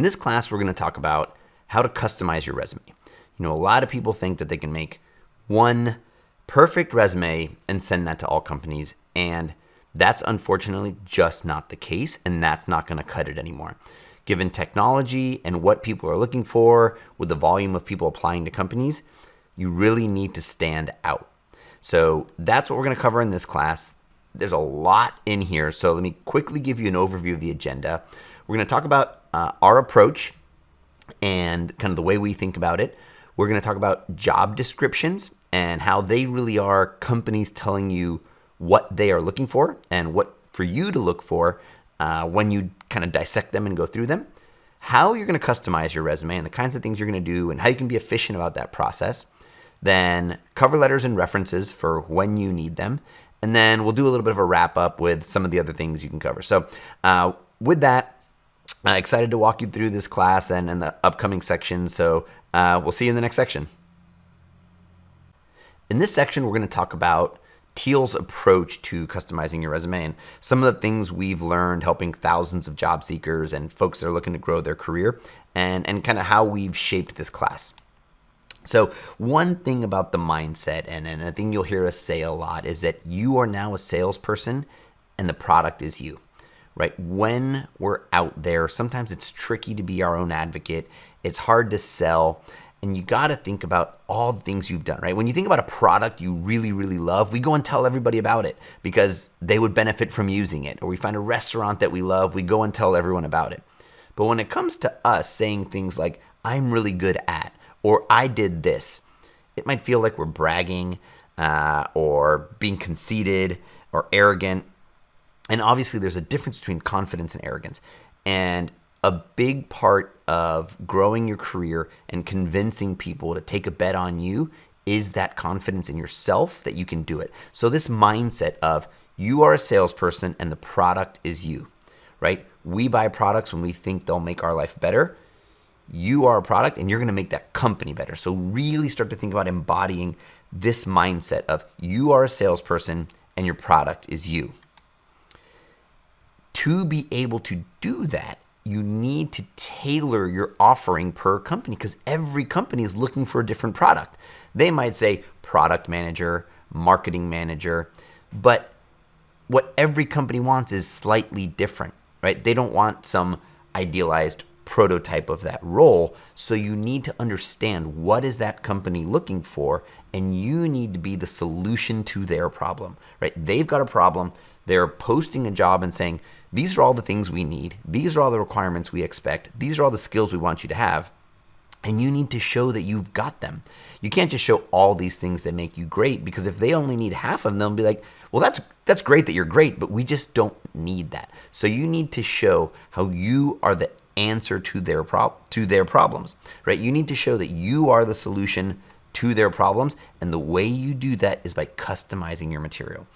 In this class, we're going to talk about how to customize your resume. A lot of people think that they can make one perfect resume and send that to all companies, and that's unfortunately just not the case, and that's not going to cut it anymore. Given technology and what people are looking for with the volume of people applying to companies, you really need to stand out. So that's what we're going to cover in this class. There's a lot in here, so let me quickly give you an overview of the agenda. We're going to talk about our approach and kind of the way we think about it. We're going to talk about job descriptions and how they really are companies telling you what they are looking for and what for you to look for when you kind of dissect them and go through them. How you're going to customize your resume and the kinds of things you're going to do and how you can be efficient about that process. Then cover letters and references for when you need them. And then we'll do a little bit of a wrap up with some of the other things you can cover. So with that, excited to walk you through this class and the upcoming section. So we'll see you in the next section. In this section, we're going to talk about Teal's approach to customizing your resume and some of the things we've learned helping thousands of job seekers and folks that are looking to grow their career and kind of how we've shaped this class. So one thing about the mindset, and a thing you'll hear us say a lot, is that you are now a salesperson and the product is you, right? When we're out there, sometimes it's tricky to be our own advocate. It's hard to sell. And you got to think about all the things you've done, right? When you think about a product you really, really love, we go and tell everybody about it because they would benefit from using it. Or we find a restaurant that we love, we go and tell everyone about it. But when it comes to us saying things like, I'm really good at, or I did this, it might feel like we're bragging or being conceited or arrogant. And obviously there's a difference between confidence and arrogance. And a big part of growing your career and convincing people to take a bet on you is that confidence in yourself that you can do it. So this mindset of you are a salesperson and the product is you, right? We buy products when we think they'll make our life better. You are a product and you're going to make that company better. So really start to think about embodying this mindset of you are a salesperson and your product is you. To be able to do that, you need to tailor your offering per company because every company is looking for a different product. They might say product manager, marketing manager, but what every company wants is slightly different, right? They don't want some idealized prototype of that role. So you need to understand what is that company looking for, and you need to be the solution to their problem, right? They've got a problem. They're posting a job and saying, these are all the things we need. These are all the requirements we expect. These are all the skills we want you to have. And you need to show that you've got them. You can't just show all these things that make you great, because if they only need half of them, they'll be like, well, that's great that you're great, but we just don't need that. So you need to show how you are the answer to their problems, right? You need to show that you are the solution to their problems. And the way you do that is by customizing your material.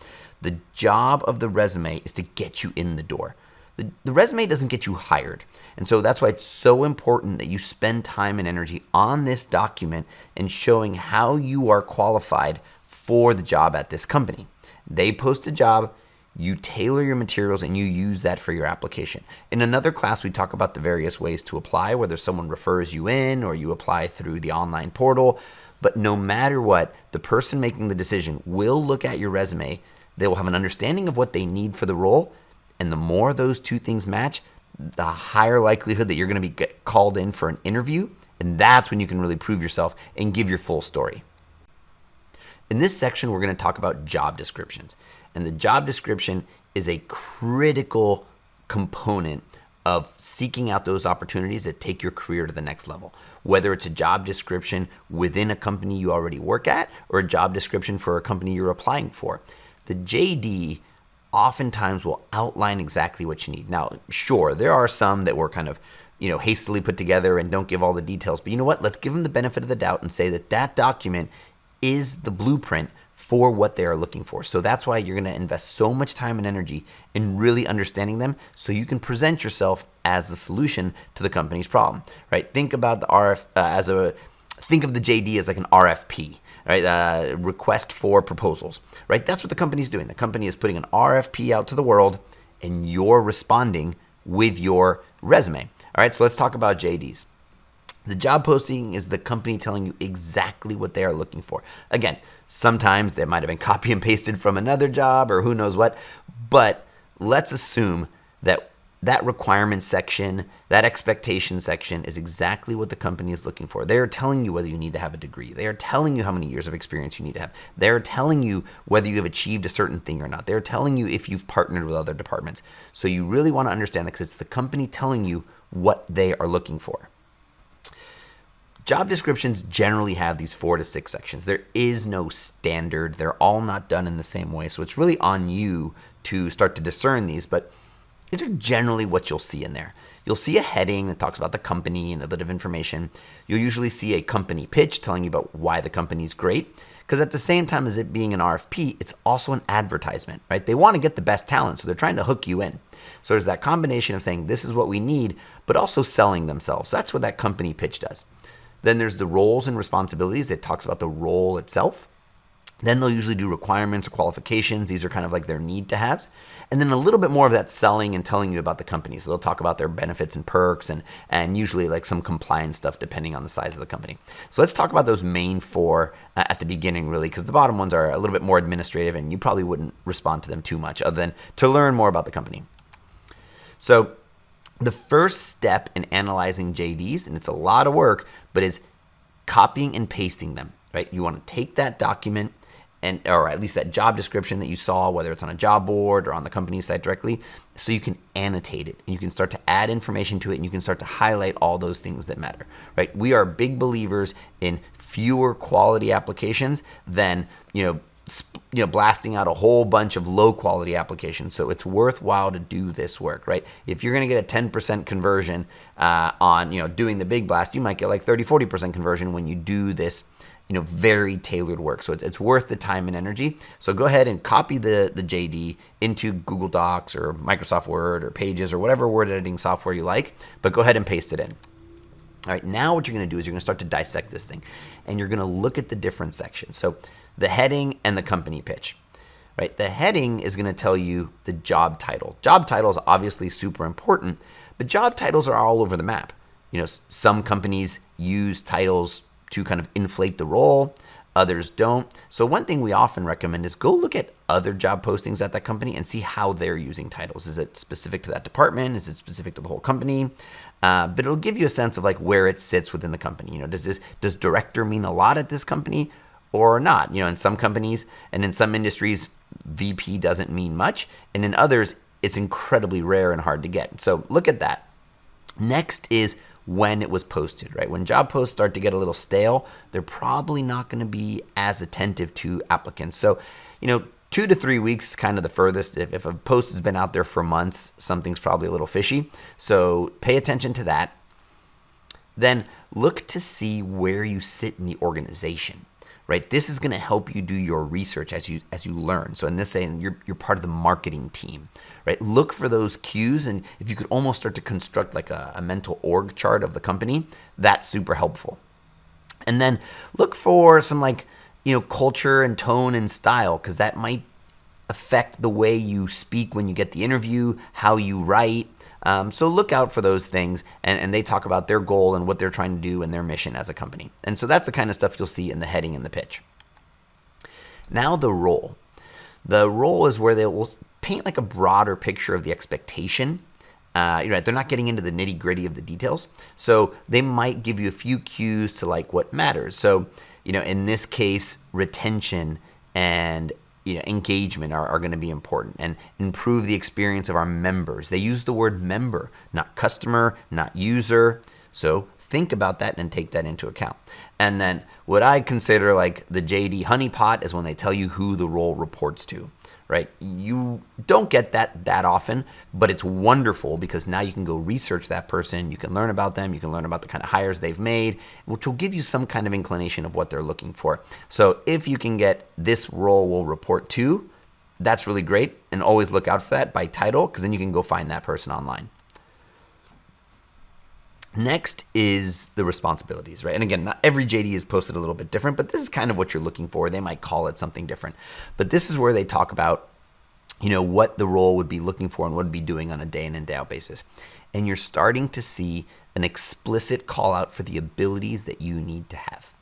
The job of the resume is to get you in the door. The resume doesn't get you hired. And so that's why it's so important that you spend time and energy on this document and showing how you are qualified for the job at this company. They post a job, you tailor your materials, and you use that for your application. In another class, we talk about the various ways to apply, whether someone refers you in or you apply through the online portal. But no matter what, the person making the decision will look at your resume. They will have an understanding of what they need for the role. And the more those two things match, the higher likelihood that you're going to be called in for an interview. And that's when you can really prove yourself and give your full story. In this section, we're going to talk about job descriptions. And the job description is a critical component of seeking out those opportunities that take your career to the next level. Whether it's a job description within a company you already work at or a job description for a company you're applying for. The JD oftentimes will outline exactly what you need. Now, sure, there are some that were kind of, hastily put together and don't give all the details. But you know what? Let's give them the benefit of the doubt and say that document is the blueprint for what they are looking for. So that's why you're going to invest so much time and energy in really understanding them so you can present yourself as the solution to the company's problem, right? Think about the think of the JD as like an RFP, right? Request for proposals, right? That's what the company's doing. The company is putting an RFP out to the world and you're responding with your resume. All right, so let's talk about JDs. The job posting is the company telling you exactly what they are looking for. Again, sometimes they might have been copy and pasted from another job or who knows what, but let's assume that that requirement section, that expectation section is exactly what the company is looking for. They are telling you whether you need to have a degree. They are telling you how many years of experience you need to have. They're telling you whether you have achieved a certain thing or not. They're telling you if you've partnered with other departments. So you really want to understand that because it's the company telling you what they are looking for. Job descriptions generally have these 4 to 6 sections. There is no standard. They're all not done in the same way. So it's really on you to start to discern these, but these are generally what you'll see in there. You'll see a heading that talks about the company and a bit of information. You'll usually see a company pitch telling you about why the company's great. Because at the same time as it being an RFP, it's also an advertisement, right? They want to get the best talent, so they're trying to hook you in. So there's that combination of saying this is what we need, but also selling themselves. So that's what that company pitch does. Then there's the roles and responsibilities. It talks about the role itself. Then they'll usually do requirements or qualifications. These are kind of like their need to haves. And then a little bit more of that selling and telling you about the company. So they'll talk about their benefits and perks and usually like some compliance stuff depending on the size of the company. So let's talk about those main 4 at the beginning really, because the bottom ones are a little bit more administrative and you probably wouldn't respond to them too much other than to learn more about the company. So the first step in analyzing JDs, and it's a lot of work, but is copying and pasting them, right? You want to take that document or at least that job description that you saw, whether it's on a job board or on the company site directly, so you can annotate it and you can start to add information to it and you can start to highlight all those things that matter, right? We are big believers in fewer quality applications than, blasting out a whole bunch of low quality applications. So it's worthwhile to do this work, right? If you're going to get a 10% conversion on, doing the big blast, you might get like 30-40% conversion when you do this very tailored work. So it's worth the time and energy. So go ahead and copy the JD into Google Docs or Microsoft Word or Pages or whatever word editing software you like, but go ahead and paste it in. All right, now what you're going to do is you're going to start to dissect this thing and you're going to look at the different sections. So the heading and the company pitch, right? The heading is going to tell you the job title. Job title is obviously super important, but job titles are all over the map. Some companies use titles to kind of inflate the role, others don't. So one thing we often recommend is go look at other job postings at that company and see how they're using titles. Is it specific to that department? Is it specific to the whole company? But it'll give you a sense of like where it sits within the company. Does director mean a lot at this company or not? In some companies and in some industries, VP doesn't mean much. And in others, it's incredibly rare and hard to get. So look at that. Next is when it was posted, right? When job posts start to get a little stale, they're probably not going to be as attentive to applicants. So, 2 to 3 weeks is kind of the furthest. If a post has been out there for months, something's probably a little fishy. So pay attention to that. Then look to see where you sit in the organization, right? This is going to help you do your research as you learn. So in this saying, you're part of the marketing team, right? Look for those cues, and if you could almost start to construct like a mental org chart of the company, that's super helpful. And then look for some culture and tone and style, because that might affect the way you speak when you get the interview, how you write. So look out for those things, and they talk about their goal and what they're trying to do and their mission as a company. And so that's the kind of stuff you'll see in the heading and the pitch. Now the role. The role is where they will paint like a broader picture of the expectation. They're not getting into the nitty gritty of the details. So they might give you a few cues to like what matters. So, in this case, retention and engagement are going to be important and improve the experience of our members. They use the word member, not customer, not user. So think about that and take that into account. And then what I consider like the JD honeypot is when they tell you who the role reports to, right? You don't get that often, but it's wonderful because now you can go research that person. You can learn about them. You can learn about the kind of hires they've made, which will give you some kind of inclination of what they're looking for. So if you can get this role will report to, that's really great. And always look out for that by title, because then you can go find that person online. Next is the responsibilities, right? And again, not every JD is posted a little bit different, but this is kind of what you're looking for. They might call it something different. But this is where they talk about what the role would be looking for and what would be doing on a day in and day out basis. And you're starting to see an explicit call out for the abilities that you need to have.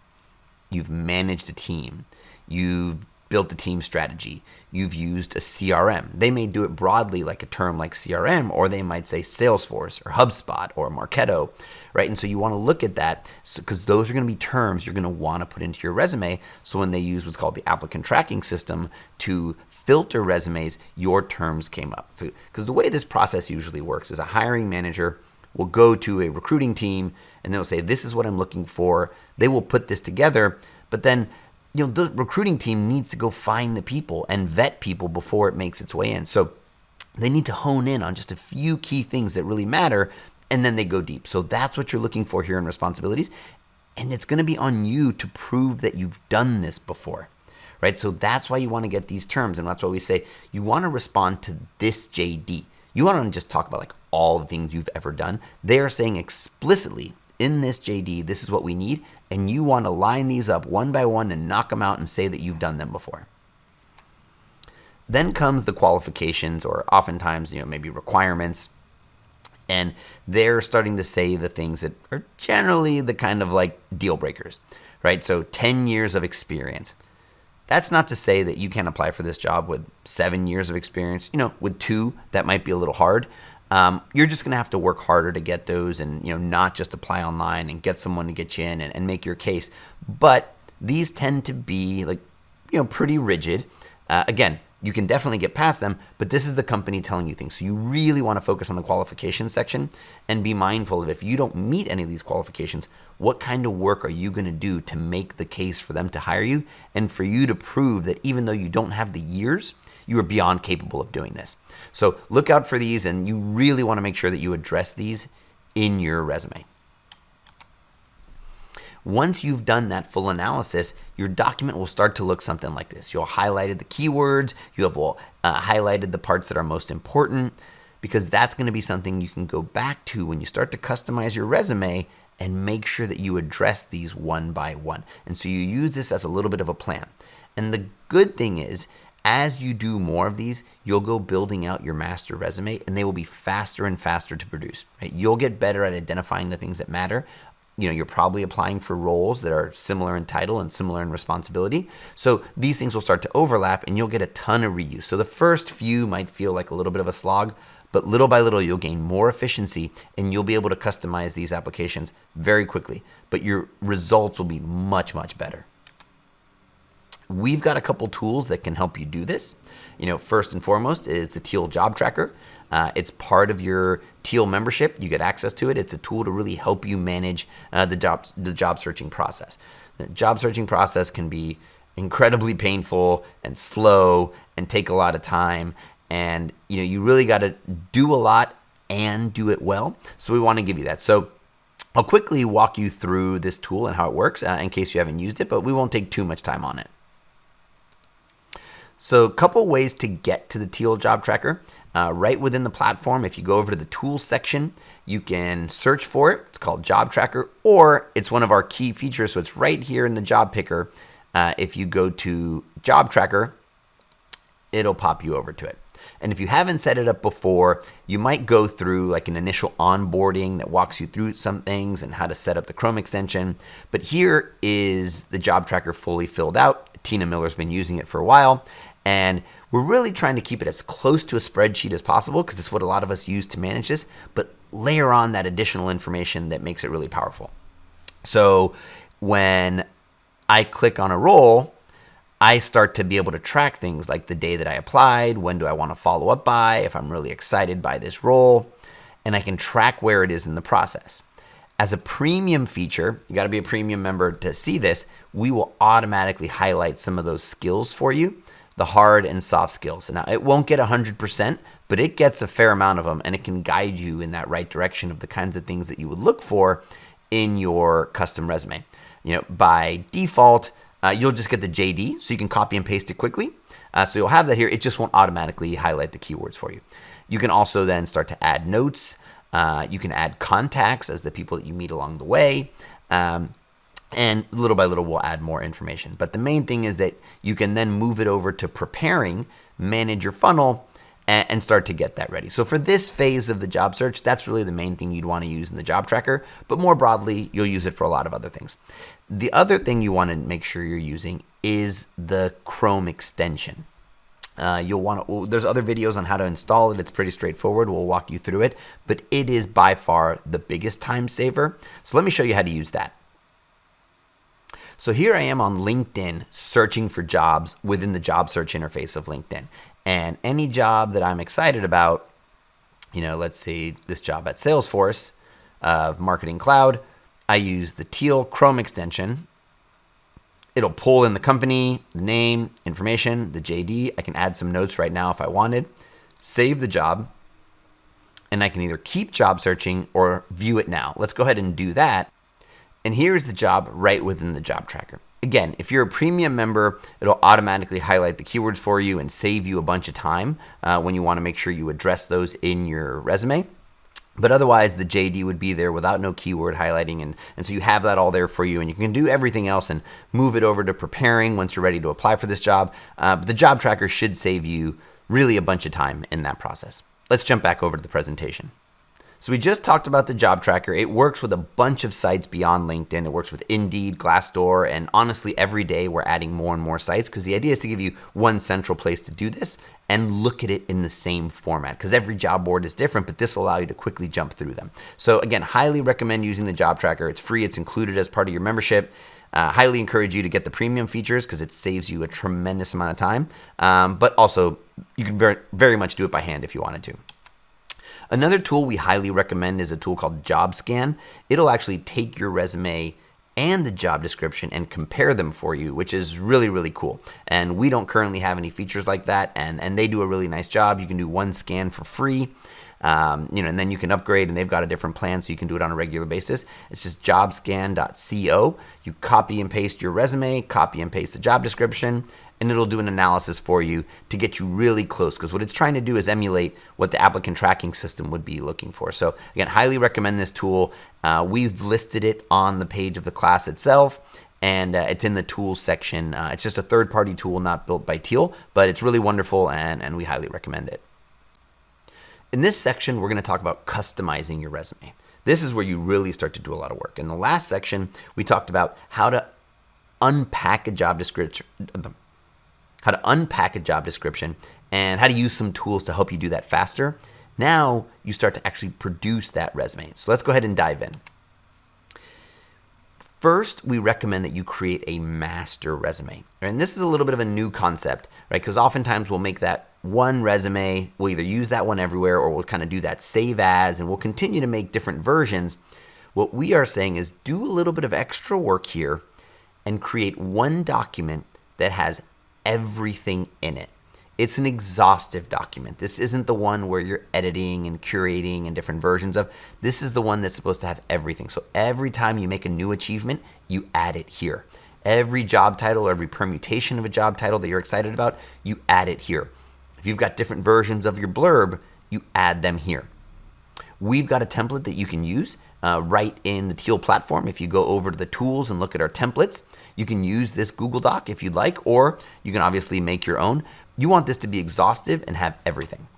You've managed a team. You've built a team strategy. You've used a CRM. They may do it broadly like a term like CRM, or they might say Salesforce or HubSpot or Marketo, right? And so you want to look at that because those are going to be terms you're going to want to put into your resume. So when they use what's called the applicant tracking system to filter resumes, your terms came up. Because the way this process usually works is a hiring manager will go to a recruiting team and they'll say, this is what I'm looking for. They will put this together, but then the recruiting team needs to go find the people and vet people before it makes its way in. So they need to hone in on just a few key things that really matter, and then they go deep. So that's what you're looking for here in responsibilities. And it's going to be on you to prove that you've done this before, right? So that's why you want to get these terms. And that's why we say you want to respond to this JD. You want to just talk about like all the things you've ever done. They are saying explicitly in this JD, this is what we need. And you want to line these up one by one and knock them out and say that you've done them before. Then comes the qualifications, or oftentimes, maybe requirements. And they're starting to say the things that are generally the kind of like deal breakers, right? So 10 years of experience. That's not to say that you can't apply for this job with 7 years of experience. With 2, that might be a little hard. You're just going to have to work harder to get those and, not just apply online and get someone to get you in and make your case. But these tend to be like, pretty rigid. Again, you can definitely get past them, but this is the company telling you things. So you really want to focus on the qualification section and be mindful of if you don't meet any of these qualifications, what kind of work are you going to do to make the case for them to hire you and for you to prove that even though you don't have the years, you are beyond capable of doing this. So look out for these, and you really want to make sure that you address these in your resume. Once you've done that full analysis, your document will start to look something like this. You'll highlighted the keywords, you have highlighted the parts that are most important, because that's going to be something you can go back to when you start to customize your resume and make sure that you address these one by one. And so you use this as a little bit of a plan. And the good thing is, as you do more of these, you'll go building out your master resume, and they will be faster and faster to produce. Right? You'll get better at identifying the things that matter. You're probably applying for roles that are similar in title and similar in responsibility. So these things will start to overlap, and you'll get a ton of reuse. So the first few might feel like a little bit of a slog, but little by little, you'll gain more efficiency, and you'll be able to customize these applications very quickly. But your results will be much, much better. We've got a couple tools that can help you do this. First and foremost is the Teal job tracker. It's part of your Teal membership. You get access to it. It's a tool to really help you manage the job searching process. The job searching process can be incredibly painful and slow and take a lot of time. And you really got to do a lot and do it well. So we want to give you that. So I'll quickly walk you through this tool and how it works in case you haven't used it, but we won't take too much time on it. So a couple ways to get to the Teal job tracker. Right within the platform, if you go over to the tools section, you can search for it. It's called job tracker, or it's one of our key features. So it's right here in the job picker. If you go to job tracker, it'll pop you over to it. And if you haven't set it up before, you might go through like an initial onboarding that walks you through some things and how to set up the Chrome extension. But here is the job tracker fully filled out. Tina Miller's been using it for a while. And we're really trying to keep it as close to a spreadsheet as possible because it's what a lot of us use to manage this, but layer on that additional information that makes it really powerful. So when I click on a role, I start to be able to track things like the day that I applied, when do I want to follow up by, if I'm really excited by this role, and I can track where it is in the process. As a premium feature, you got to be a premium member to see this, we will automatically highlight some of those skills for you, the hard and soft skills. Now, it won't get 100%, but it gets a fair amount of them, and it can guide you in that right direction of the kinds of things that you would look for in your custom resume. By default, you'll just get the JD, so you can copy and paste it quickly. So you'll have that here. It just won't automatically highlight the keywords for you. You can also then start to add notes. You can add contacts as the people that you meet along the way. And little by little, we'll add more information. But the main thing is that you can then move it over to preparing manage your funnel, and start to get that ready. So for this phase of the job search, that's really the main thing you'd want to use in the job tracker, but more broadly, you'll use it for a lot of other things. The other thing you want to make sure you're using is the Chrome extension. You'll want to, there's other videos on how to install it. It's pretty straightforward. We'll walk you through it, but it is by far the biggest time saver. So let me show you how to use that. So here I am on LinkedIn searching for jobs within the job search interface of LinkedIn. And any job that I'm excited about, let's say this job at Salesforce, Marketing Cloud, I use the Teal Chrome extension. It'll pull in the company, the name, information, the JD. I can add some notes right now if I wanted, save the job, and I can either keep job searching or view it now. Let's go ahead and do that. And here's the job right within the job tracker. Again, if you're a premium member, it'll automatically highlight the keywords for you and save you a bunch of time when you want to make sure you address those in your resume. But otherwise, the JD would be there without no keyword highlighting. And so you have that all there for you. And you can do everything else and move it over to preparing once you're ready to apply for this job. But the job tracker should save you really a bunch of time in that process. Let's jump back over to the presentation. So we just talked about the job tracker. It works with a bunch of sites beyond LinkedIn. It works with Indeed, Glassdoor, and honestly, every day we're adding more and more sites because the idea is to give you one central place to do this and look at it in the same format because every job board is different, but this will allow you to quickly jump through them. So again, highly recommend using the job tracker. It's free. It's included as part of your membership. Highly encourage you to get the premium features because it saves you a tremendous amount of time. But also, you can very much do it by hand if you wanted to. Another tool we highly recommend is a tool called Job Scan. It'll actually take your resume and the job description and compare them for you, which is really, really cool. And we don't currently have any features like that, and they do a really nice job. You can do one scan for free, and then you can upgrade, and they've got a different plan, so you can do it on a regular basis. It's just jobscan.co. You copy and paste your resume, copy and paste the job description, and it'll do an analysis for you to get you really close because what it's trying to do is emulate what the applicant tracking system would be looking for. So again, highly recommend this tool. We've listed it on the page of the class itself, and it's in the tools section. It's just a third-party tool not built by Teal, but it's really wonderful, and we highly recommend it. In this section, we're going to talk about customizing your resume. This is where you really start to do a lot of work. In the last section, we talked about how to unpack a job description, and how to use some tools to help you do that faster. Now you start to actually produce that resume. So let's go ahead and dive in. First, we recommend that you create a master resume. And this is a little bit of a new concept, right? Because oftentimes we'll make that one resume, we'll either use that one everywhere or we'll kind of do that save as, and we'll continue to make different versions. What we are saying is do a little bit of extra work here and create one document that has everything in it. It's an exhaustive document. This isn't the one where you're editing and curating and different versions of. This is the one that's supposed to have everything. So every time you make a new achievement, you add it here. Every job title, every permutation of a job title that you're excited about, you add it here. If you've got different versions of your blurb, you add them here. We've got a template that you can use right in the Teal platform. If you go over to the tools and look at our templates, you can use this Google Doc if you'd like, or you can obviously make your own. You want this to be exhaustive and have everything.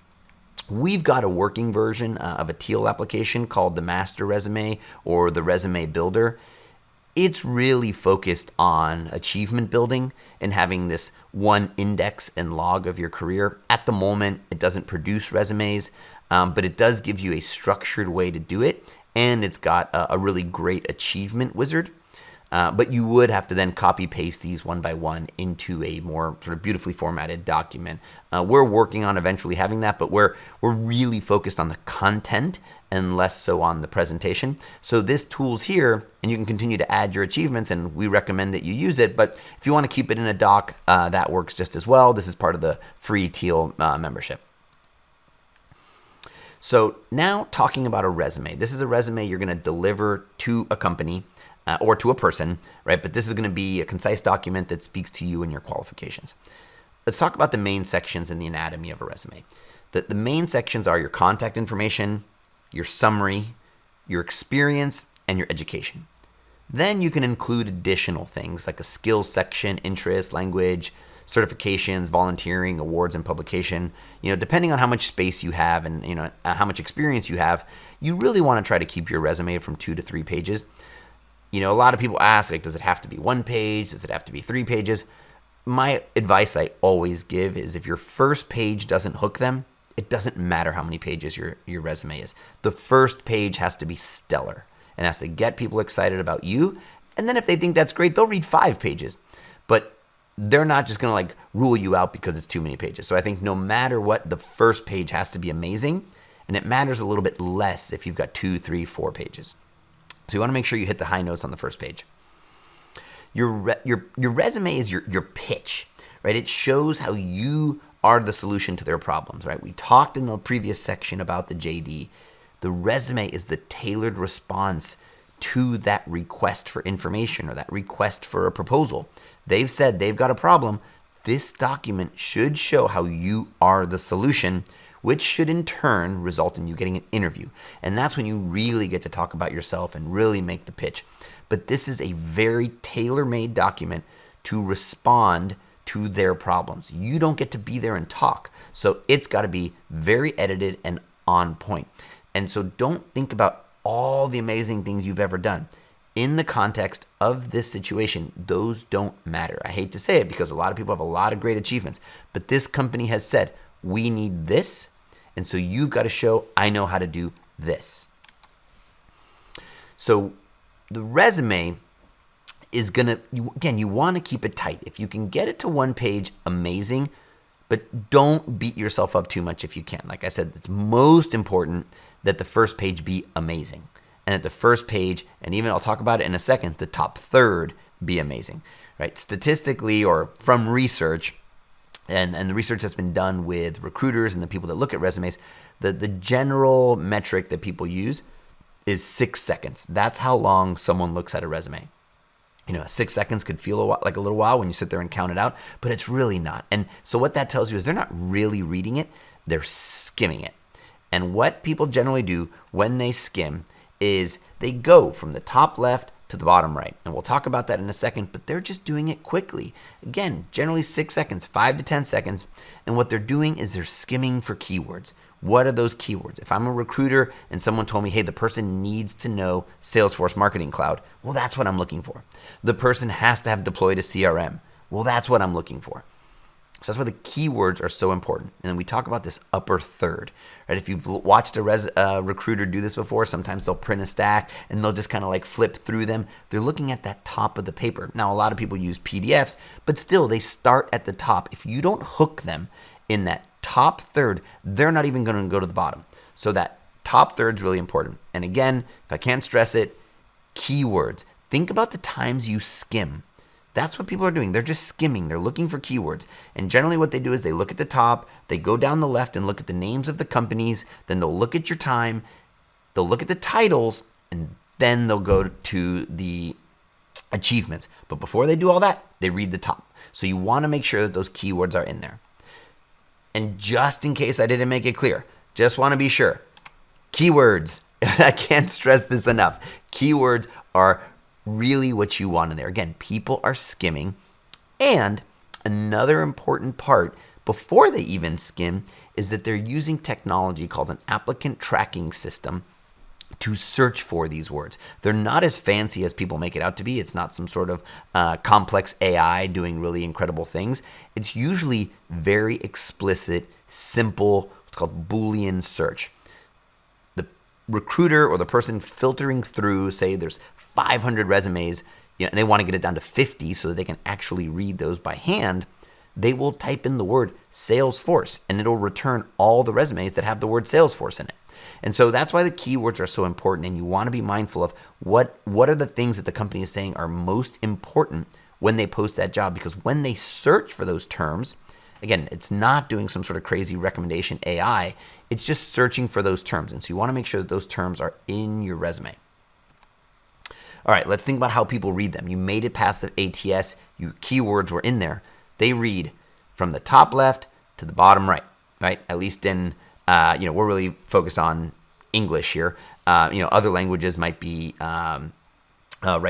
We've got a working version of a Teal application called the Master Resume or the Resume Builder. It's really focused on achievement building and having this one index and log of your career. At the moment, it doesn't produce resumes, but it does give you a structured way to do it, and it's got a really great achievement wizard. But you would have to then copy paste these one by one into a more sort of beautifully formatted document. We're working on eventually having that, but we're really focused on the content and less so on the presentation. So this tool's here, and you can continue to add your achievements, and we recommend that you use it. But if you want to keep it in a doc, that works just as well. This is part of the free Teal membership. So now talking about a resume. This is a resume you're going to deliver to a company or to a person, right? But this is going to be a concise document that speaks to you and your qualifications. Let's talk about the main sections in the anatomy of a resume. The main sections are your contact information, your summary, your experience, and your education. Then you can include additional things like a skills section, interest, language, certifications, volunteering, awards, and publication. Depending on how much space you have and how much experience you have, you really want to try to keep your resume from 2 to 3 pages. A lot of people ask, like, does it have to be 1 page? Does it have to be 3 pages? My advice I always give is if your first page doesn't hook them, it doesn't matter how many pages your resume is. The first page has to be stellar and has to get people excited about you. And then if they think that's great, they'll read 5 pages. But they're not just going to like rule you out because it's too many pages. So I think no matter what, the first page has to be amazing. And it matters a little bit less if you've got 2, 3, 4 pages. So you want to make sure you hit the high notes on the first page. Your resume is your pitch, right? It shows how you are the solution to their problems, right? We talked in the previous section about the JD. The resume is the tailored response to that request for information or that request for a proposal. They've said they've got a problem. This document should show how you are the solution, which should in turn result in you getting an interview. And that's when you really get to talk about yourself and really make the pitch. But this is a very tailor-made document to respond to their problems. You don't get to be there and talk. So it's got to be very edited and on point. And so don't think about all the amazing things you've ever done. In the context of this situation, those don't matter. I hate to say it because a lot of people have a lot of great achievements, but this company has said, we need this. And so you've got to show, I know how to do this. So the resume is you want to keep it tight. If you can get it to 1 page, amazing, but don't beat yourself up too much if you can. Like I said, it's most important that the first page be amazing. And at the first page, and even I'll talk about it in a second, the top third be amazing, right? Statistically or from research, and the research that's been done with recruiters and the people that look at resumes, the general metric that people use is 6 seconds. That's how long someone looks at a resume. 6 seconds could feel like a little while when you sit there and count it out, but it's really not. And so what that tells you is they're not really reading it, they're skimming it. And what people generally do when they skim is they go from the top left to the bottom right. And we'll talk about that in a second, but they're just doing it quickly. Again, generally 6 seconds, 5 to 10 seconds. And what they're doing is they're skimming for keywords. What are those keywords? If I'm a recruiter and someone told me, hey, the person needs to know Salesforce Marketing Cloud, well, that's what I'm looking for. The person has to have deployed a CRM. Well, that's what I'm looking for. So that's why the keywords are so important. And then we talk about this upper third, right? If you've watched a recruiter do this before, sometimes they'll print a stack and they'll just kind of like flip through them. They're looking at that top of the paper. Now, a lot of people use PDFs, but still they start at the top. If you don't hook them in that top third, they're not even going to go to the bottom. So that top third is really important. And again, if I can't stress it, keywords. Think about the times you skim. That's what people are doing. They're just skimming. They're looking for keywords. And generally what they do is they look at the top, they go down the left and look at the names of the companies, then they'll look at your time, they'll look at the titles, and then they'll go to the achievements. But before they do all that, they read the top. So you want to make sure that those keywords are in there. And just in case I didn't make it clear, just want to be sure, keywords, I can't stress this enough. Keywords are really what you want in there. Again, people are skimming. And another important part before they even skim is that they're using technology called an applicant tracking system to search for these words. They're not as fancy as people make it out to be. It's not some sort of complex AI doing really incredible things. It's usually very explicit, simple, what's called Boolean search. The recruiter or the person filtering through, say there's 500 resumes, and they want to get it down to 50 so that they can actually read those by hand, they will type in the word Salesforce and it'll return all the resumes that have the word Salesforce in it. And so that's why the keywords are so important, and you want to be mindful of what are the things that the company is saying are most important when they post that job, because when they search for those terms, again, it's not doing some sort of crazy recommendation AI, it's just searching for those terms. And so you want to make sure that those terms are in your resume. All right, let's think about how people read them. You made it past the ATS, your keywords were in there. They read from the top left to the bottom right, right? At least in, we're really focused on English here. Other languages might be right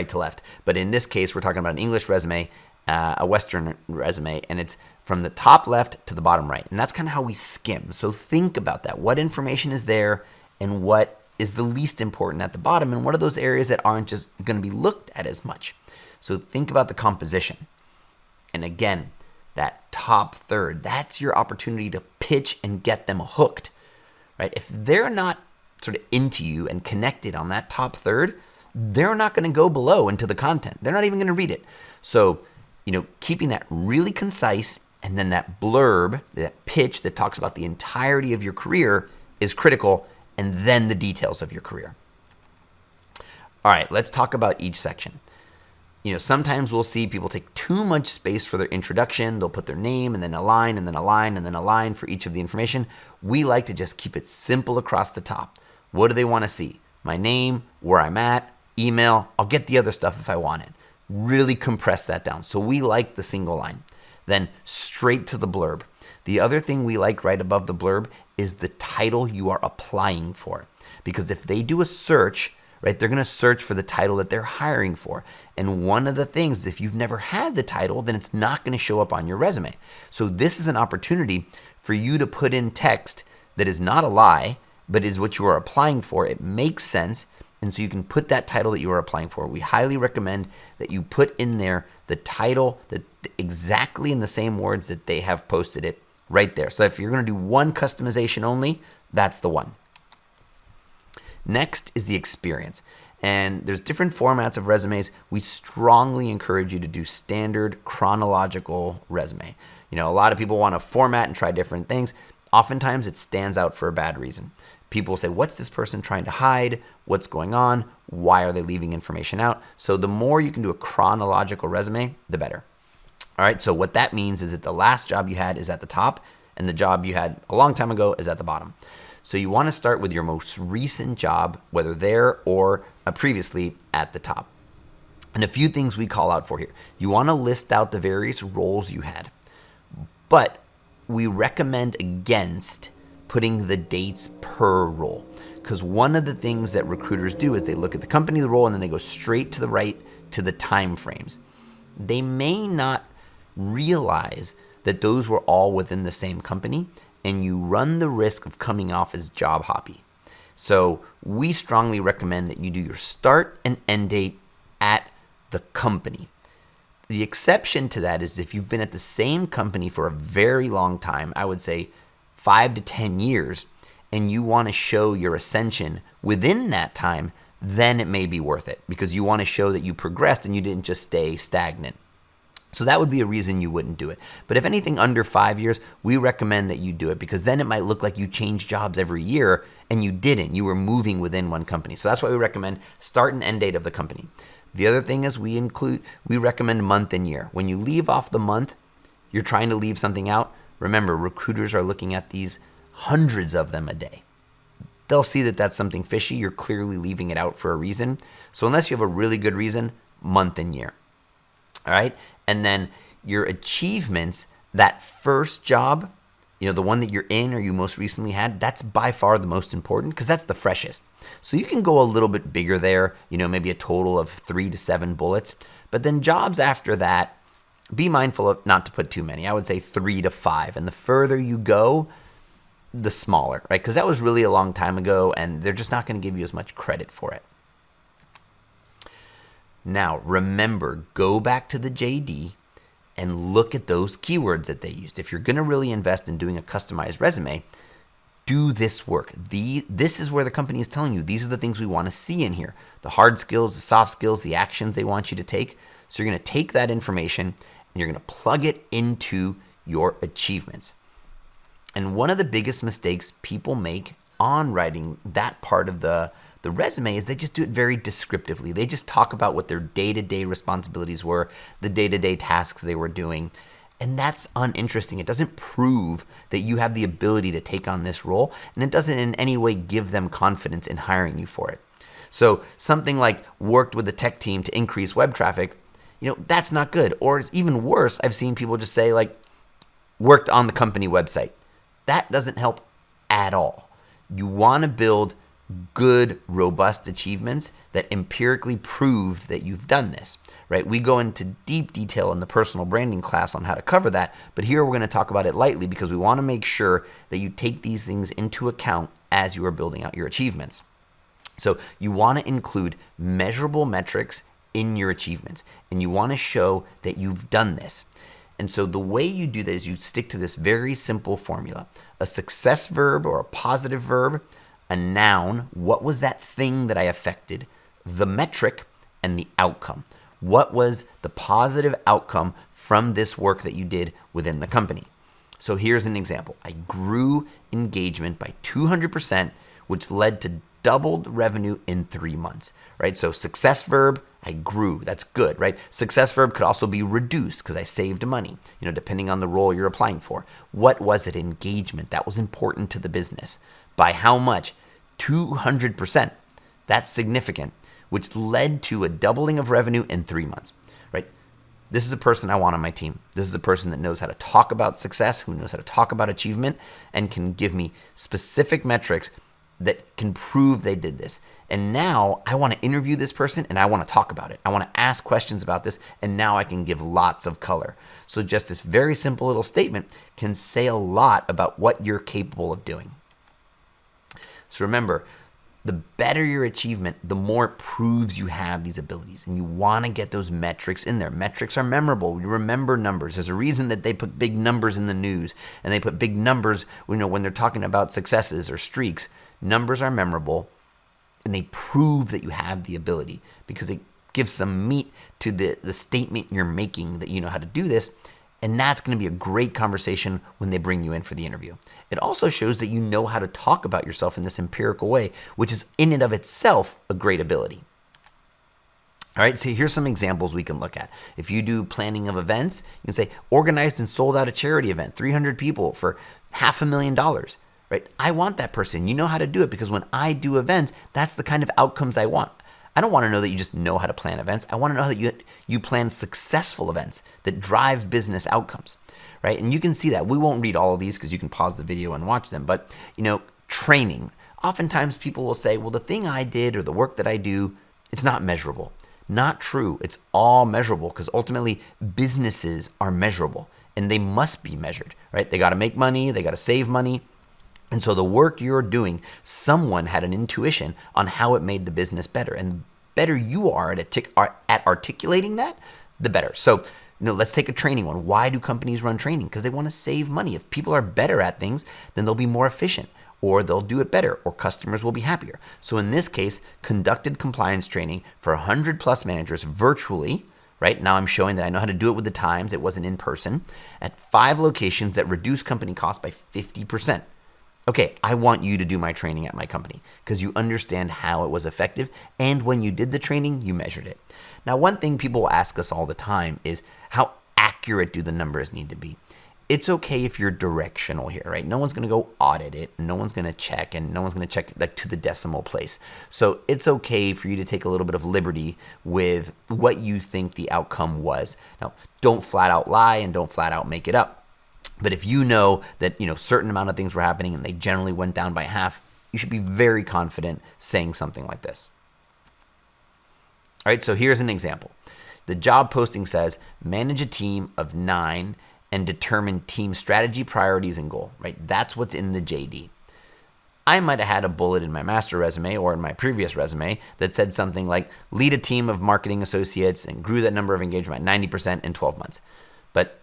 to left. But in this case, we're talking about an English resume. a Western resume, and it's from the top left to the bottom right. And that's kind of how we skim. So think about that. What information is there and what is the least important at the bottom, and what are those areas that aren't just going to be looked at as much? So think about the composition. And again, that top third, that's your opportunity to pitch and get them hooked, right? If they're not sort of into you and connected on that top third, they're not going to go below into the content. They're not even going to read it. So, keeping that really concise, and then that blurb, that pitch that talks about the entirety of your career is critical, and then the details of your career. All right, let's talk about each section. Sometimes we'll see people take too much space for their introduction. They'll put their name and then a line and then a line and then a line for each of the information. We like to just keep it simple across the top. What do they want to see? My name, where I'm at, email. I'll get the other stuff if I want it. Really compress that down. So we like the single line. Then straight to the blurb. The other thing we like right above the blurb is the title you are applying for. Because if they do a search, right, they're going to search for the title that they're hiring for. And one of the things, if you've never had the title, then it's not going to show up on your resume. So this is an opportunity for you to put in text that is not a lie, but is what you are applying for. It makes sense. And so you can put that title that you are applying for. We highly recommend that you put in there the title that exactly in the same words that they have posted it right there. So if you're going to do one customization only, that's the one. Next is the experience. And there's different formats of resumes. We strongly encourage you to do standard chronological resume. A lot of people want to format and try different things. Oftentimes it stands out for a bad reason. People will say, what's this person trying to hide? What's going on? Why are they leaving information out? So the more you can do a chronological resume, the better. All right, so what that means is that the last job you had is at the top, and the job you had a long time ago is at the bottom. So you want to start with your most recent job, whether there or previously at the top. And a few things we call out for here. You want to list out the various roles you had, but we recommend against putting the dates per role, because one of the things that recruiters do is they look at the company, the role, and then they go straight to the right to the time frames. They may not realize that those were all within the same company, and you run the risk of coming off as job hoppy. So we strongly recommend that you do your start and end date at the company. The exception to that is if you've been at the same company for a very long time, I would say 5 to 10 years, and you want to show your ascension within that time, then it may be worth it, because you want to show that you progressed and you didn't just stay stagnant. So that would be a reason you wouldn't do it. But if anything under 5 years, we recommend that you do it, because then it might look like you changed jobs every year and you didn't. You were moving within one company. So that's why we recommend start and end date of the company. The other thing is we recommend month and year. When you leave off the month, you're trying to leave something out. Remember, recruiters are looking at these hundreds of them a day. They'll see that that's something fishy. You're clearly leaving it out for a reason. So unless you have a really good reason, month and year. All right? And then your achievements, that first job, the one that you're in or you most recently had, that's by far the most important, because that's the freshest. So you can go a little bit bigger there, maybe a total of 3 to 7 bullets. But then jobs after that, be mindful of not to put too many. I would say 3 to 5. And the further you go, the smaller, right? Because that was really a long time ago, and they're just not going to give you as much credit for it. Now, remember, go back to the JD and look at those keywords that they used. If you're going to really invest in doing a customized resume, do this work. This is where the company is telling you, these are the things we want to see in here. The hard skills, the soft skills, the actions they want you to take. So you're going to take that information and you're going to plug it into your achievements. And one of the biggest mistakes people make on writing that part of the resume is they just do it very descriptively. They just talk about what their day-to-day responsibilities were, the day-to-day tasks they were doing. And that's uninteresting. It doesn't prove that you have the ability to take on this role, and it doesn't in any way give them confidence in hiring you for it. So something like worked with the tech team to increase web traffic, that's not good. Or it's even worse, I've seen people just say worked on the company website. That doesn't help at all. You want to build good, robust achievements that empirically prove that you've done this, right? We go into deep detail in the personal branding class on how to cover that, but here we're going to talk about it lightly because we want to make sure that you take these things into account as you are building out your achievements. So you want to include measurable metrics in your achievements, and you want to show that you've done this. And so the way you do that is you stick to this very simple formula: a success verb or a positive verb, a noun, what was that thing that I affected, the metric, and the outcome. What was the positive outcome from this work that you did within the company? So here's an example. I grew engagement by 200%, which led to doubled revenue in 3 months, right? So success verb, I grew. That's good, right? Success verb could also be reduced because I saved money, depending on the role you're applying for. What was it? Engagement. That was important to the business. By how much? 200%. That's significant, which led to a doubling of revenue in 3 months, right? This is a person I want on my team. This is a person that knows how to talk about success, who knows how to talk about achievement, and can give me specific metrics that can prove they did this. And now I want to interview this person and I want to talk about it. I want to ask questions about this, and now I can give lots of color. So just this very simple little statement can say a lot about what you're capable of doing. So remember, the better your achievement, the more it proves you have these abilities, and you want to get those metrics in there. Metrics are memorable. We remember numbers. There's a reason that they put big numbers in the news, and they put big numbers, when they're talking about successes or streaks. Numbers are memorable, and they prove that you have the ability because it gives some meat to the statement you're making that you know how to do this, and that's going to be a great conversation when they bring you in for the interview. It also shows that you know how to talk about yourself in this empirical way, which is in and of itself a great ability. All right, so here's some examples we can look at. If you do planning of events, you can say, organized and sold out a charity event, 300 people for $500,000. Right? I want that person. You know how to do it because when I do events, that's the kind of outcomes I want. I don't want to know that you just know how to plan events. I want to know that you plan successful events that drive business outcomes, right? And you can see that. We won't read all of these because you can pause the video and watch them. But, training. Oftentimes people will say, well, the thing I did or the work that I do, it's not measurable. Not true. It's all measurable because ultimately businesses are measurable and they must be measured, right? They got to make money. They got to save money. And so the work you're doing, someone had an intuition on how it made the business better. And the better you are at articulating that, the better. So, let's take a training one. Why do companies run training? Because they want to save money. If people are better at things, then they'll be more efficient, or they'll do it better, or customers will be happier. So in this case, conducted compliance training for 100 plus managers virtually. Right now I'm showing that I know how to do it with the times. It wasn't in person, at 5 locations that reduce company costs by 50%. Okay, I want you to do my training at my company because you understand how it was effective, and when you did the training, you measured it. Now, one thing people ask us all the time is how accurate do the numbers need to be? It's okay if you're directional here, right? No one's going to go audit it, no one's going to check, and no one's going to check like to the decimal place. So it's okay for you to take a little bit of liberty with what you think the outcome was. Now, don't flat out lie and don't flat out make it up. But if you know that, certain amount of things were happening and they generally went down by half, you should be very confident saying something like this. All right, so here's an example. The job posting says, manage a team of 9 and determine team strategy, priorities, and goal, right? That's what's in the JD. I might have had a bullet in my master resume or in my previous resume that said something like, lead a team of marketing associates and grew that number of engagement by 90% in 12 months. But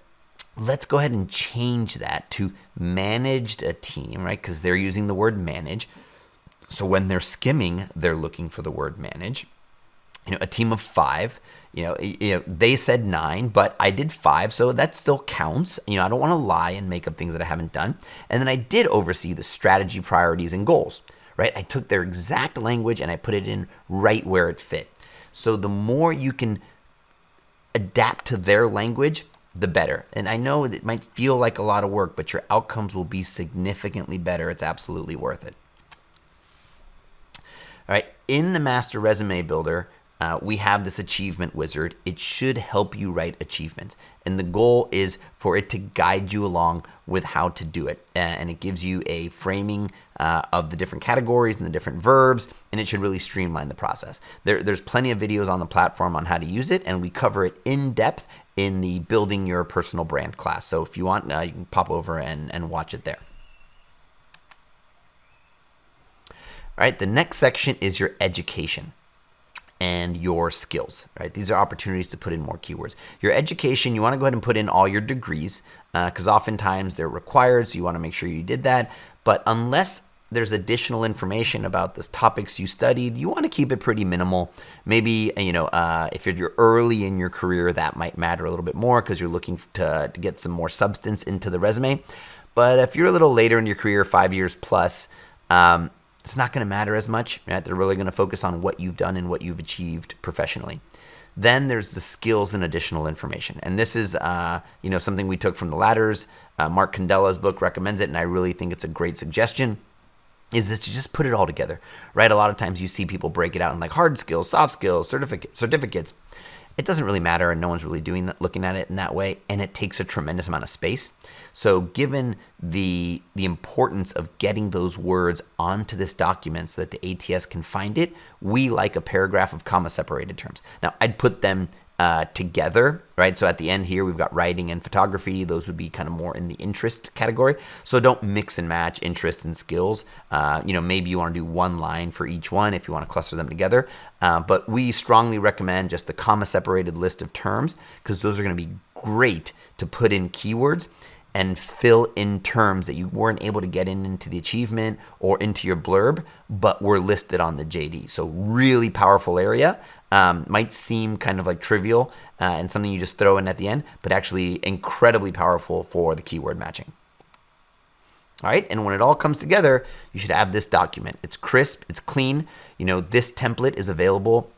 let's go ahead and change that to managed a team, right? Because they're using the word manage. So when they're skimming, they're looking for the word manage. A team of 5, they said 9, but I did 5, so that still counts. I don't want to lie and make up things that I haven't done. And then I did oversee the strategy, priorities, and goals, right? I took their exact language and I put it in right where it fit. So the more you can adapt to their language, the better. And I know it might feel like a lot of work, but your outcomes will be significantly better. It's absolutely worth it. All right. In the master resume builder, we have this achievement wizard. It should help you write achievements. And the goal is for it to guide you along with how to do it. And it gives you a framing of the different categories and the different verbs, and it should really streamline the process. There's plenty of videos on the platform on how to use it, and we cover it in depth in the Building Your Personal Brand class. So if you want, you can pop over and watch it there. All right, the next section is your education and your skills, right? These are opportunities to put in more keywords. Your education, you want to go ahead and put in all your degrees because oftentimes they're required, so you want to make sure you did that. But unless there's additional information about the topics you studied, you want to keep it pretty minimal. Maybe, if you're early in your career, that might matter a little bit more because you're looking to get some more substance into the resume. But if you're a little later in your career, 5 years plus, it's not going to matter as much, right? They're really going to focus on what you've done and what you've achieved professionally. Then there's the skills and additional information. And this is, something we took from the Ladders. Mark Condella's book recommends it, and I really think it's a great suggestion, is that you just put it all together, right? A lot of times you see people break it out in like hard skills, soft skills, certificates. It doesn't really matter, and no one's really looking at it in that way, and it takes a tremendous amount of space. So given the importance of getting those words onto this document so that the ATS can find it, we like a paragraph of comma-separated terms. Now, I'd put them together, right? So at the end here, we've got writing and photography. Those would be kind of more in the interest category. So don't mix and match interest and skills. Maybe you want to do one line for each one if you want to cluster them together. But we strongly recommend just the comma-separated list of terms because those are going to be great to put in keywords and fill in terms that you weren't able to get into the achievement or into your blurb, but were listed on the JD. So really powerful area. Might seem kind of like trivial and something you just throw in at the end, but actually incredibly powerful for the keyword matching. All right, and when it all comes together, you should have this document. It's crisp, it's clean. This template is available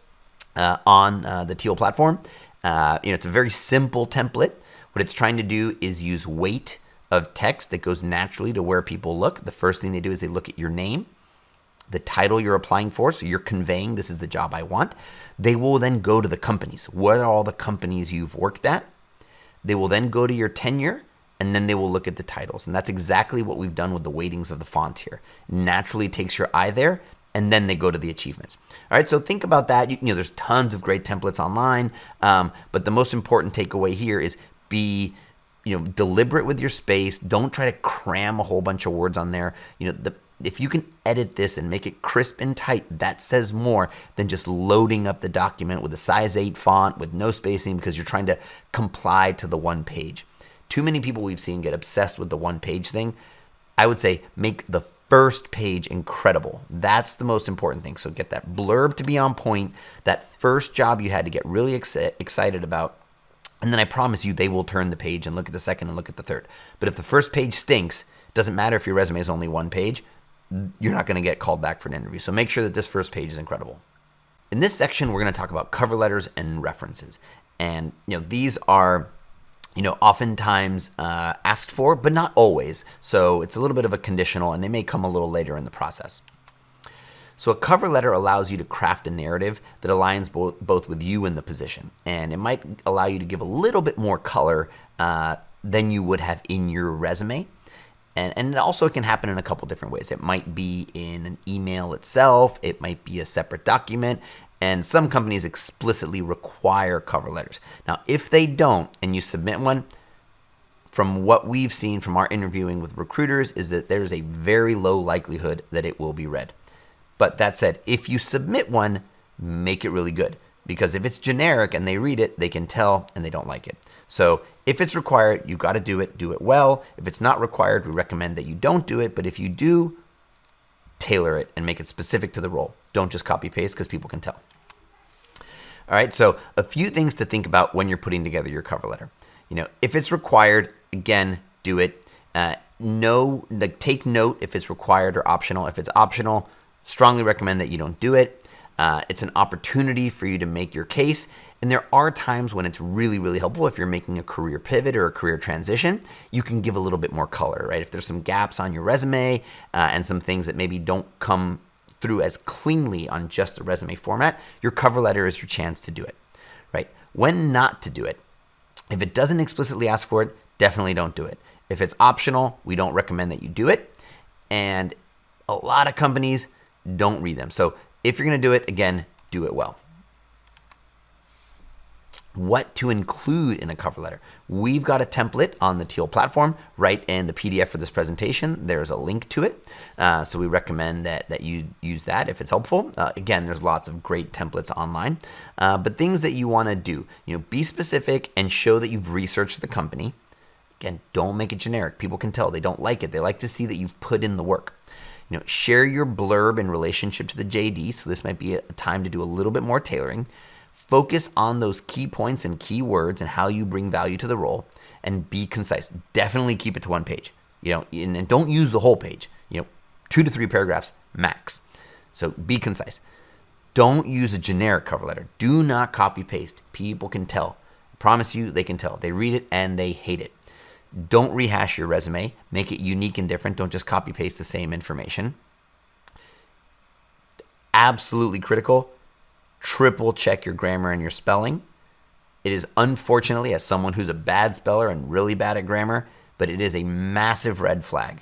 on the Teal platform. It's a very simple template. What it's trying to do is use weight of text that goes naturally to where people look. The first thing they do is they look at your name, the title you're applying for, so you're conveying this is the job I want. They will then go to the companies. What are all the companies you've worked at? They will then go to your tenure, and then they will look at the titles. And that's exactly what we've done with the weightings of the fonts here. Naturally takes your eye there, and then they go to the achievements. All right, so think about that. There's tons of great templates online, but the most important takeaway here is be deliberate with your space. Don't try to cram a whole bunch of words on there. If you can edit this and make it crisp and tight, that says more than just loading up the document with a size 8 font with no spacing because you're trying to comply to the one page. Too many people we've seen get obsessed with the one page thing. I would say make the first page incredible. That's the most important thing. So get that blurb to be on point, that first job you had to get really excited about. And then I promise you they will turn the page and look at the second and look at the third. But if the first page stinks, doesn't matter if your resume is only one page, you're not going to get called back for an interview. So make sure that this first page is incredible. In this section, we're going to talk about cover letters and references. And these are oftentimes asked for, but not always. So it's a little bit of a conditional, and they may come a little later in the process. So a cover letter allows you to craft a narrative that aligns both with you and the position. And it might allow you to give a little bit more color than you would have in your resume. And it also can happen in a couple different ways. It might be in an email itself. It might be a separate document. And some companies explicitly require cover letters. Now, if they don't and you submit one, from what we've seen from our interviewing with recruiters is that there's a very low likelihood that it will be read. But that said, if you submit one, make it really good. Because if it's generic and they read it, they can tell and they don't like it. So if it's required, you've got to do it well. If it's not required, we recommend that you don't do it. But if you do, tailor it and make it specific to the role. Don't just copy paste because people can tell. All right, so a few things to think about when you're putting together your cover letter. If it's required, again, do it. Take note if it's required or optional. If it's optional, strongly recommend that you don't do it. It's an opportunity for you to make your case. And there are times when it's really, really helpful. If you're making a career pivot or a career transition, you can give a little bit more color, right? If there's some gaps on your resume and some things that maybe don't come through as cleanly on just a resume format, your cover letter is your chance to do it, right? When not to do it. If it doesn't explicitly ask for it, definitely don't do it. If it's optional, we don't recommend that you do it. And a lot of companies don't read them. So if you're going to do it, again, do it well. What to include in a cover letter. We've got a template on the Teal platform, right in the PDF for this presentation. There's a link to it. So we recommend that you use that if it's helpful. Again, there's lots of great templates online. But things that you want to do, be specific and show that you've researched the company. Again, don't make it generic. People can tell they don't like it. They like to see that you've put in the work. Share your blurb in relationship to the JD. So this might be a time to do a little bit more tailoring. Focus on those key points and key words and how you bring value to the role, and be concise. Definitely keep it to one page, and don't use the whole page, 2 to 3 paragraphs max. So be concise. Don't use a generic cover letter. Do not copy paste. People can tell. I promise you, they can tell. They read it and they hate it. Don't rehash your resume. Make it unique and different. Don't just copy paste the same information. Absolutely critical. Triple check your grammar and your spelling. It is, unfortunately, as someone who's a bad speller and really bad at grammar, but it is a massive red flag.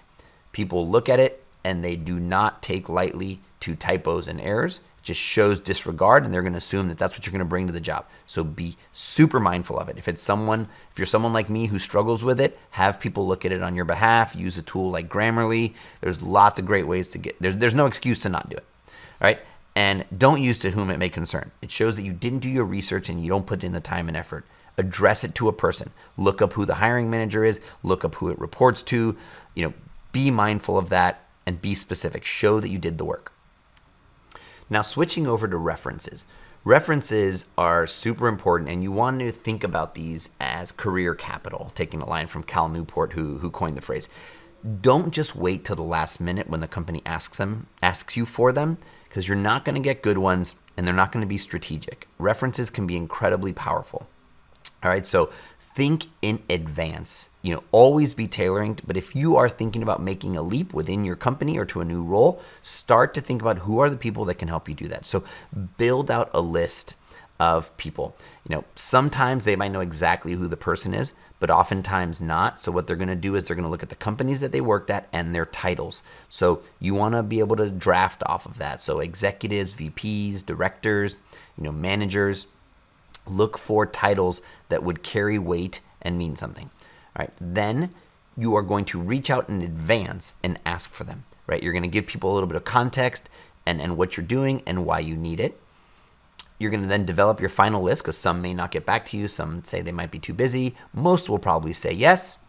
People look at it and they do not take lightly to typos and errors. It just shows disregard, and they're going to assume that that's what you're going to bring to the job. So be super mindful of it. If you're someone like me who struggles with it, have people look at it on your behalf. Use a tool like Grammarly. There's lots of great ways to get. There's no excuse to not do it. All right. And don't use to whom it may concern. It shows that you didn't do your research and you don't put in the time and effort. Address it to a person. Look up who the hiring manager is. Look up who it reports to. Be mindful of that and be specific. Show that you did the work. Now, switching over to references. References are super important, and you want to think about these as career capital, taking a line from Cal Newport, who coined the phrase. Don't just wait till the last minute when the company asks you for them, because you're not going to get good ones and they're not going to be strategic. References can be incredibly powerful. All right, so think in advance. Always be tailoring, but if you are thinking about making a leap within your company or to a new role, start to think about who are the people that can help you do that. So build out a list of people. Sometimes they might know exactly who the person is, but oftentimes not. So what they're going to do is they're going to look at the companies that they worked at and their titles. So you want to be able to draft off of that. So executives, VPs, directors, managers, look for titles that would carry weight and mean something. All right. Then you are going to reach out in advance and ask for them, right? You're going to give people a little bit of context and what you're doing and why you need it. You're going to then develop your final list, because some may not get back to you. Some say they might be too busy. Most will probably say yes.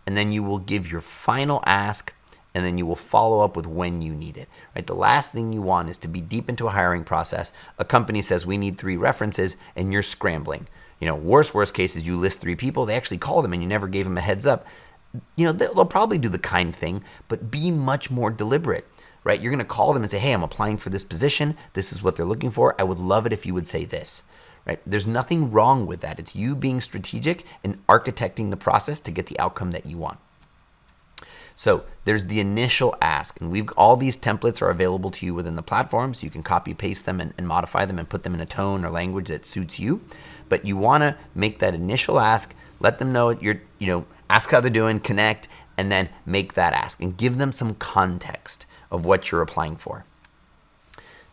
And then you will give your final ask, and then you will follow up with when you need it. Right? The last thing you want is to be deep into a hiring process. A company says we need 3 references, and you're scrambling. Worst case is you list 3 people. They actually call them, and you never gave them a heads up. They'll probably do the kind thing, but be much more deliberate. Right? You're going to call them and say, hey, I'm applying for this position. This is what they're looking for. I would love it if you would say this. Right? There's nothing wrong with that. It's you being strategic and architecting the process to get the outcome that you want. So there's the initial ask, and all these templates are available to you within the platform, so you can copy paste them and modify them and put them in a tone or language that suits you. But you want to make that initial ask, let them know ask how they're doing, connect, and then make that ask and give them some context of what you're applying for.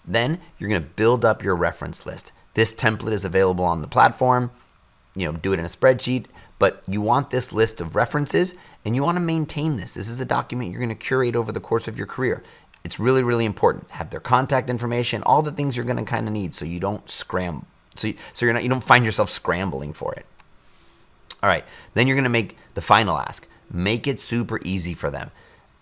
Then you're going to build up your reference list. This template is available on the platform. Do it in a spreadsheet, but you want this list of references and you want to maintain this. This is a document you're going to curate over the course of your career. It's really, really important. Have their contact information, all the things you're going to kind of need so you don't scramble. So you don't find yourself scrambling for it. All right. Then you're going to make the final ask. Make it super easy for them.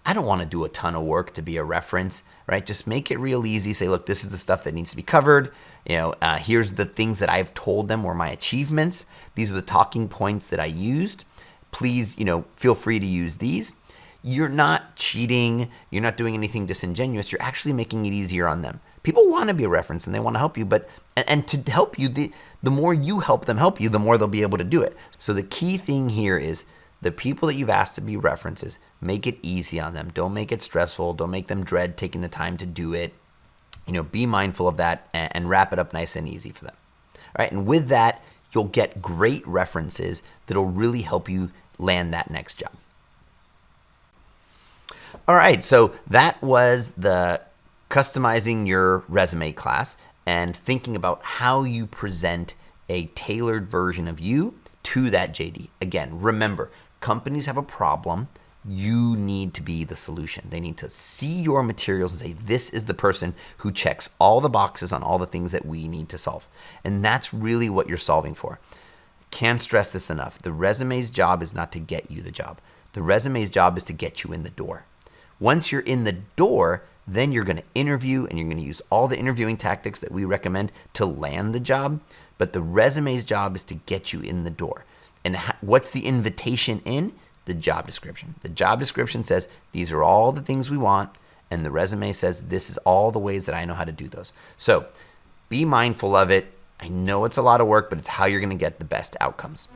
I don't want to do a ton of work to be a reference, right? Just make it real easy. Say, look, this is the stuff that needs to be covered. Here's the things that I've told them were my achievements. These are the talking points that I used. Please, feel free to use these. You're not cheating. You're not doing anything disingenuous. You're actually making it easier on them. People want to be a reference and they want to help you, and to help you, the more you help them help you, the more they'll be able to do it. So the key thing here is the people that you've asked to be references, make it easy on them. Don't make it stressful. Don't make them dread taking the time to do it. Be mindful of that and wrap it up nice and easy for them. All right, and with that, you'll get great references that'll really help you land that next job. All right, so that was the customizing your resume class and thinking about how you present a tailored version of you to that JD. Again, remember, companies have a problem. You need to be the solution. They need to see your materials and say, this is the person who checks all the boxes on all the things that we need to solve. And that's really what you're solving for. Can't stress this enough. The resume's job is not to get you the job. The resume's job is to get you in the door. Once you're in the door, then you're going to interview and you're going to use all the interviewing tactics that we recommend to land the job. But the resume's job is to get you in the door. And what's the invitation in? The job description. The job description says, these are all the things we want. And the resume says, this is all the ways that I know how to do those. So be mindful of it. I know it's a lot of work, but it's how you're going to get the best outcomes.